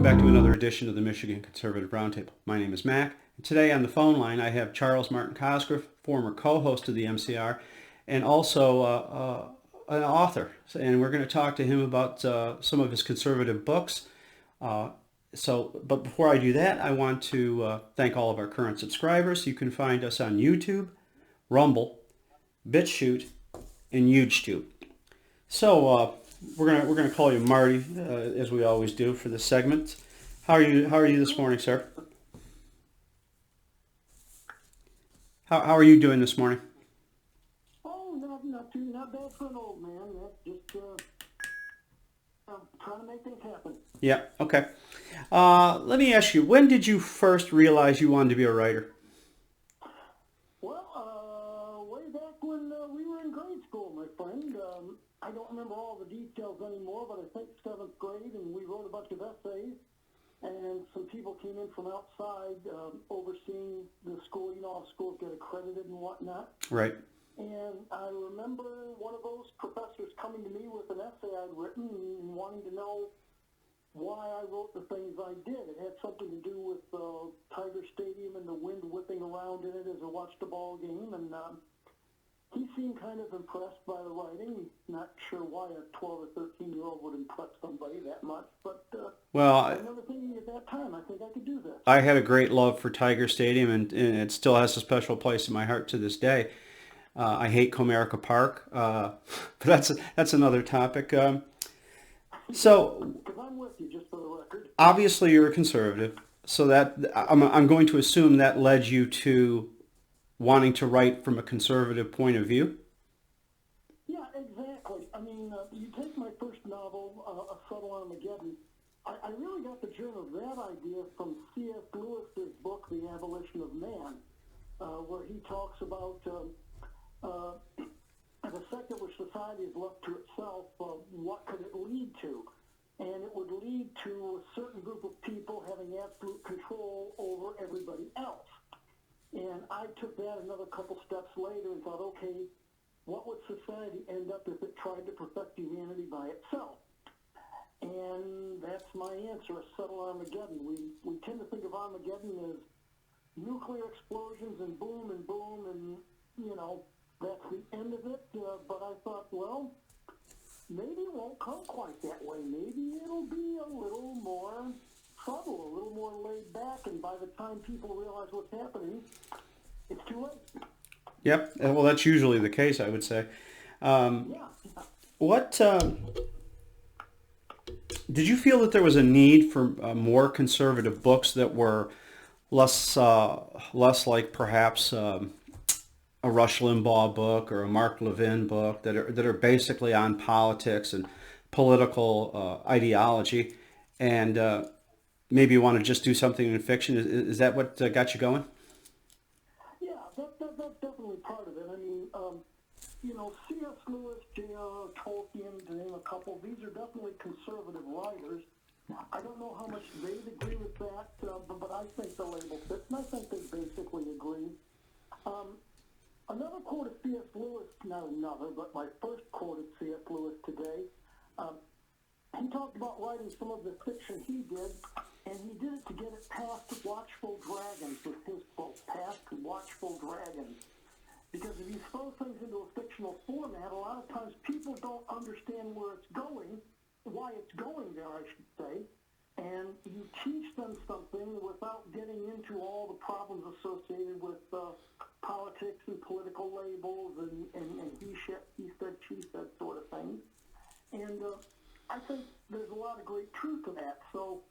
back to another edition of the Michigan Conservative Roundtable. My name is Mac, and today on the phone line I have Charles Martin Cosgriff, former co-host of the MCR, and also an author. And we're going to talk to him about some of his conservative books. But before I do that, I want to thank all of our current subscribers. You can find us on YouTube, Rumble, BitChute, and YouTube. So we're gonna call you Marty, as we always do for this segment. How are you this morning, sir? How are you doing this morning? Oh, not bad for an old man. That's just trying to make things happen. Yeah. Okay. Let me ask you, when did you first realize you wanted to be a writer? Well, way back when we were in grade school, my friend. I don't remember all the details anymore, but I think 7th grade, and we wrote a bunch of essays, and some people came in from outside overseeing the school. You know how schools get accredited and whatnot. Right. And I remember one of those professors coming to me with an essay I'd written and wanting to know why I wrote the things I did. It had something to do with Tiger Stadium and the wind whipping around in it as I watched a ball game, and he seemed kind of impressed by the writing. Not sure why a 12 or 13-year-old would impress somebody that much, but I remember thinking at that time, I think I could do this. I had a great love for Tiger Stadium, and it still has a special place in my heart to this day. I hate Comerica Park, but that's another topic. So, because I'm with you, just for the record. Obviously, you're a conservative, so that I'm going to assume that led you to wanting to write from a conservative point of view. Yeah, exactly. I mean, you take my first novel, A Subtle Armageddon. I really got the germ of that idea from C.S. Lewis's book, The Abolition of Man, where he talks about the secular society is left to itself, what could it lead to? And it would lead to a certain group of people having absolute control over everybody else. And I took that another couple steps later and thought, okay, what would society end up if it tried to perfect humanity by itself? And that's my answer, a subtle Armageddon. We tend to think of Armageddon as nuclear explosions and boom, and, you know, that's the end of it. But I thought, well, maybe it won't come quite that way. Maybe it'll be a little more subtle, a little more laid back, and by the time people realize what's happening, it's too late. Yep. Well, that's usually the case, I would say. What did you feel that there was a need for more conservative books that were less like perhaps a Rush Limbaugh book or a Mark Levin book that are basically on politics and political ideology, and maybe you want to just do something in fiction? Is that what got you going? Yeah, that's definitely part of it. I mean, you know, C.S. Lewis, J.R.R. Tolkien, to name a couple, these are definitely conservative writers. I don't know how much they'd agree with that, but I think the label fits, and I think they basically agree. Another quote of C.S. Lewis, not another, but my first quote of C.S. Lewis today, he talked about writing some of the fiction he did, and he did it to get it past watchful dragons, was his quote, past watchful dragons. Because if you throw things into a fictional format, a lot of times people don't understand where it's going, why it's going there, I should say, and you teach them something without getting into all the problems associated with politics and political labels and he said, she said sort of thing. And I think there's a lot of great truth to that. So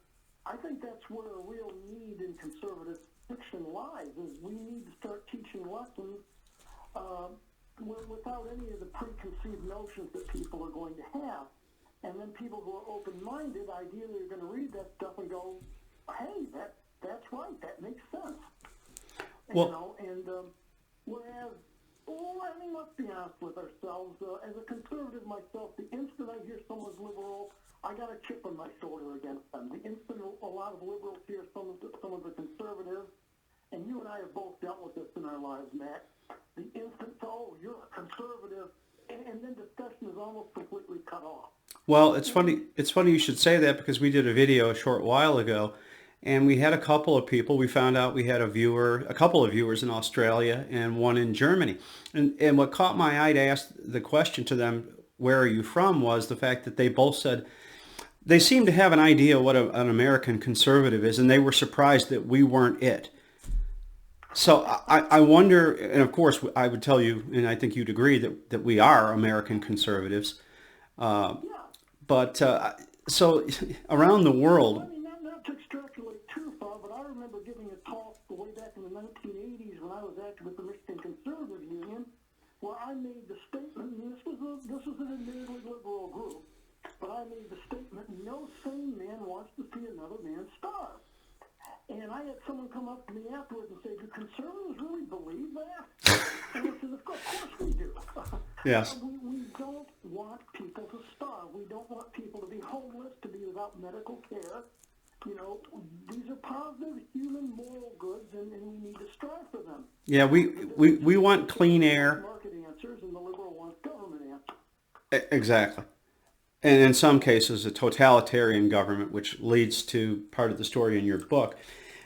I think that's where a real need in conservative fiction lies, is we need to start teaching lessons without any of the preconceived notions that people are going to have. And then people who are open-minded ideally are going to read that stuff and go, hey, that's right, that makes sense. Well, you know, and whereas, I mean, let's be honest with ourselves. As a conservative myself, the instant I hear someone's liberal, I got a chip on my shoulder against them. The instant a lot of liberals hear some of the conservatives, and you and I have both dealt with this in our lives, Matt, the instant, oh, you're a conservative, and then discussion is almost completely cut off. Well, it's funny. It's funny you should say that because we did a video a short while ago, and we had a couple of people. We found out we had a couple of viewers in Australia and one in Germany. And what caught my eye to ask the question to them, "Where are you from?" was the fact that they both said they seemed to have an idea what an American conservative is, and they were surprised that we weren't it. So I wonder, and of course I would tell you, and I think you'd agree that we are American conservatives. Uh, Yeah. but so around the Well, I world, mean, not to extrapolate too far, but I remember giving a talk way back in the 1980s when I was active with the Michigan Conservative Union, where I made the statement, and this was an admittedly liberal group, but I made the statement, no sane man wants to see another man starve. And I had someone come up to me afterwards and say, do conservatives really believe that? And I said, of course we do. yes, We don't want people to starve. We don't want people to be homeless, to be without medical care. You know, these are positive human moral goods, and we need to strive for them. yeah, we want clean air. Market answers, and the liberal wants government answers. Exactly. And in some cases, a totalitarian government, which leads to part of the story in your book,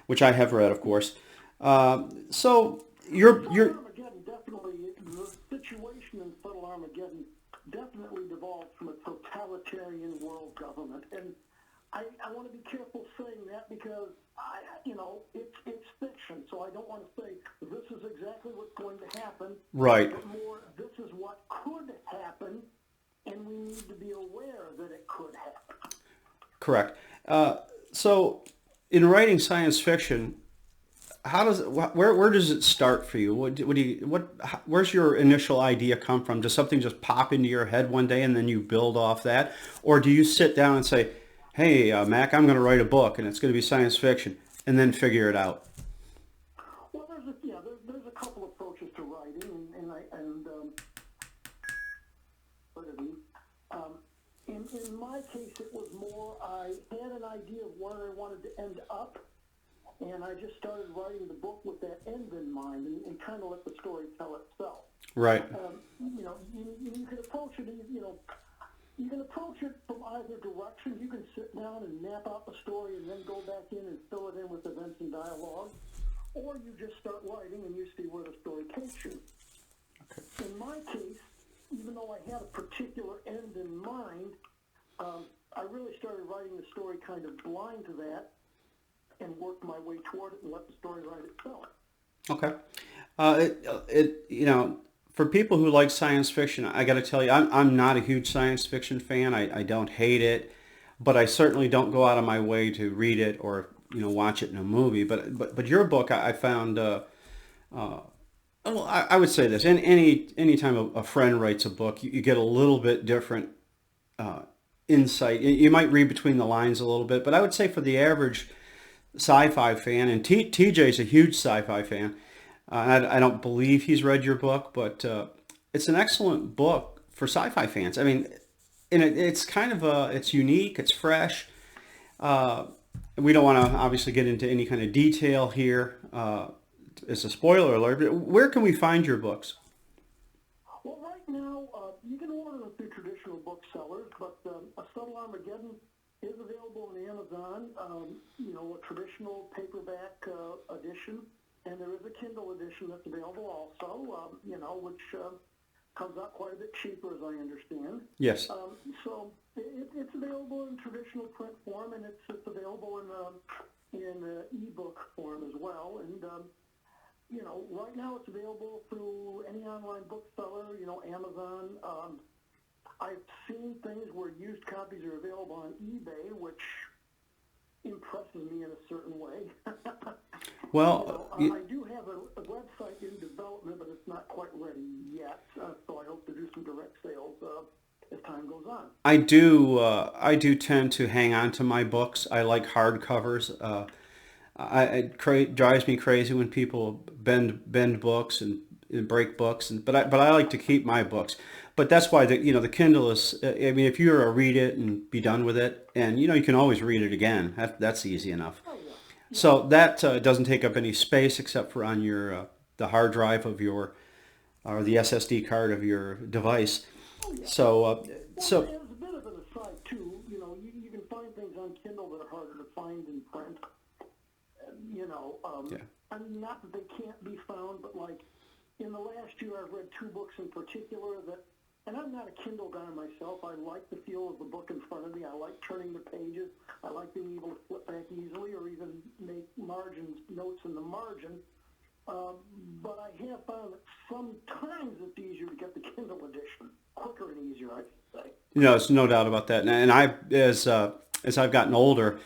which I have read, of course. So you're Armageddon definitely, the situation in Subtle Armageddon definitely devolved from a totalitarian world government. And I want to be careful saying that because, it's fiction. So I don't want to say this is exactly what's going to happen. right. But more, this is what could happen, and we need to be aware that it could happen. Correct. So in writing science fiction, where does it start for you? Where's your initial idea come from? Does something just pop into your head one day and then you build off that? Or do you sit down and say, hey, Mac, I'm going to write a book and it's going to be science fiction, and then figure it out? Well, there's a couple approaches to writing, in my case, it was more I had an idea of where I wanted to end up, and I just started writing the book with that end in mind, and kind of let the story tell itself. Right. You can approach it, you can approach it from either direction. You can sit down and map out the story and then go back in and fill it in with events and dialogue, or you just start writing and you see where the story takes you. Okay. In my case, even though I had a particular end in mind, I really started writing the story kind of blind to that and worked my way toward it and let the story write itself. Okay. For people who like science fiction, I got to tell you, I'm not a huge science fiction fan. I don't hate it, but I certainly don't go out of my way to read it or watch it in a movie. But your book, I found. Well, I would say this: any time a friend writes a book, you get a little bit different insight. You might read between the lines a little bit, but I would say for the average sci-fi fan, and TJ's a huge sci-fi fan. I don't believe he's read your book, but it's an excellent book for sci-fi fans. I mean, and it's kind of it's unique, it's fresh. We don't want to obviously get into any kind of detail here. It's a spoiler alert, but where can we find your books? Well, right now, you can order them through traditional booksellers, but A Subtle Armageddon is available on Amazon, a traditional paperback edition, and there is a Kindle edition that's available also, which comes out quite a bit cheaper, as I understand. Yes. So it's available in traditional print form, and it's available in ebook form as well, and right now it's available through any online bookseller, Amazon. I've seen things where used copies are available on eBay, which impresses me in a certain way. Well, I do have a website in development, but it's not quite ready yet, so I hope to do some direct sales as time goes on. I do tend to hang on to my books. I like hardcovers. It drives me crazy when people bend books and break books, but I like to keep my books. But that's why the Kindle is. I mean, if you were to read it and be done with it, and you can always read it again. That's easy enough. Oh, yeah. So that doesn't take up any space except for on your the hard drive of your or the SSD card of your device. Oh, yeah. So Well, as a bit of an aside find in print. Yeah. I mean, not that they can't be found, but like in the last year, I've read 2 books in particular that, and I'm not a Kindle guy myself. I like the feel of the book in front of me. I like turning the pages. I like being able to flip back easily or even make notes in the margin. But I have found that sometimes it's easier to get the Kindle edition, quicker and easier, I should say. There's no doubt about that. And I, as I've gotten older,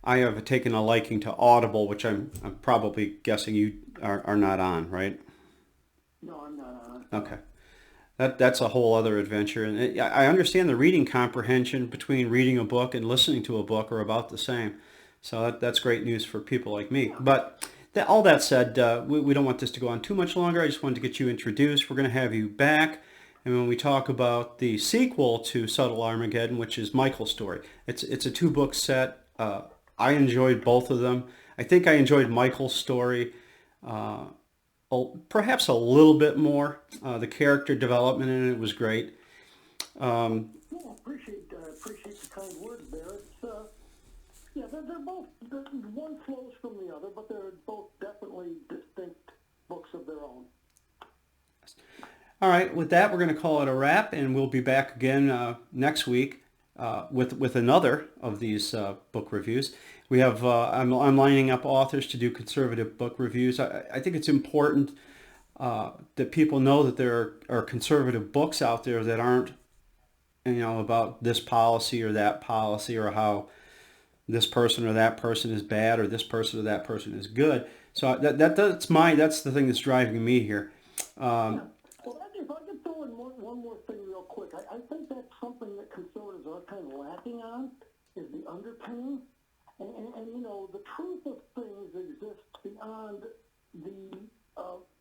I have taken a liking to Audible, which I'm probably guessing you are not on, right? No, I'm not on. Okay. That's a whole other adventure. And I understand the reading comprehension between reading a book and listening to a book are about the same. So that's great news for people like me. But all that said, we don't want this to go on too much longer. I just wanted to get you introduced. We're going to have you back. And when we talk about the sequel to Subtle Armageddon, which is Michael's story, it's a 2-book set. I enjoyed both of them. I think I enjoyed Michael's story perhaps a little bit more. The character development in it was great. Well, appreciate the kind words there. It's they're both, one flows from the other, but they're both definitely distinct books of their own. All right, with that, we're going to call it a wrap, and we'll be back again next week with another of these book reviews. We have I'm lining up authors to do conservative book reviews. I think it's important that people know that there are conservative books out there that aren't, about this policy or that policy or how this person or that person is bad or this person or that person is good. So that's the thing that's driving me here. Well, if I could throw in one more thing real quick, I think that's something that conservatives are kind of lacking on, is the underpinning. And the truth of things exists beyond the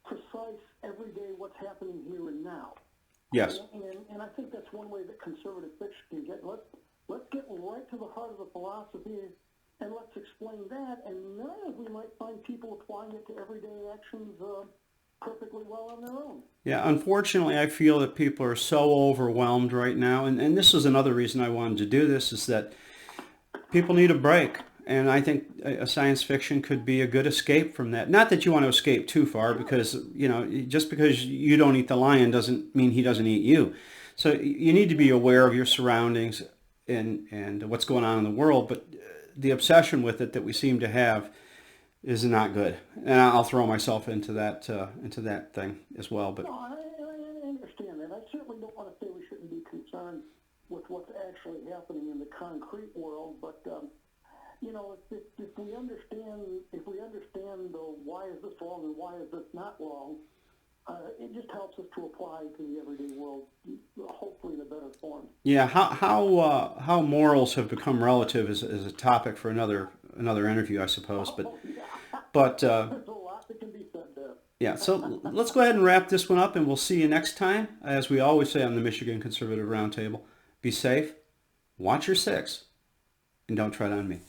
precise, everyday, what's happening here and now. Yes. And I think that's one way that conservative fiction can get. Let's get right to the heart of the philosophy, and let's explain that. And then we might find people applying it to everyday actions perfectly well on their own. Yeah, unfortunately, I feel that people are so overwhelmed right now. And this is another reason I wanted to do this, is that people need a break. And I think a science fiction could be a good escape from that. Not that you want to escape too far, because, just because you don't eat the lion doesn't mean he doesn't eat you. So you need to be aware of your surroundings and what's going on in the world. But the obsession with it that we seem to have is not good. And I'll throw myself into that thing as well. But no, I understand that. I certainly don't want to say we shouldn't be concerned with what's actually happening in the concrete world, but if we understand the why is this wrong and why is this not wrong, it just helps us to apply to the everyday world, hopefully in a better form. Yeah, how morals have become relative is a topic for another interview, I suppose. But there's a lot that can be said there. Yeah, so let's go ahead and wrap this one up, and we'll see you next time. As we always say on the Michigan Conservative Roundtable, be safe, watch your 6, and don't tread on me.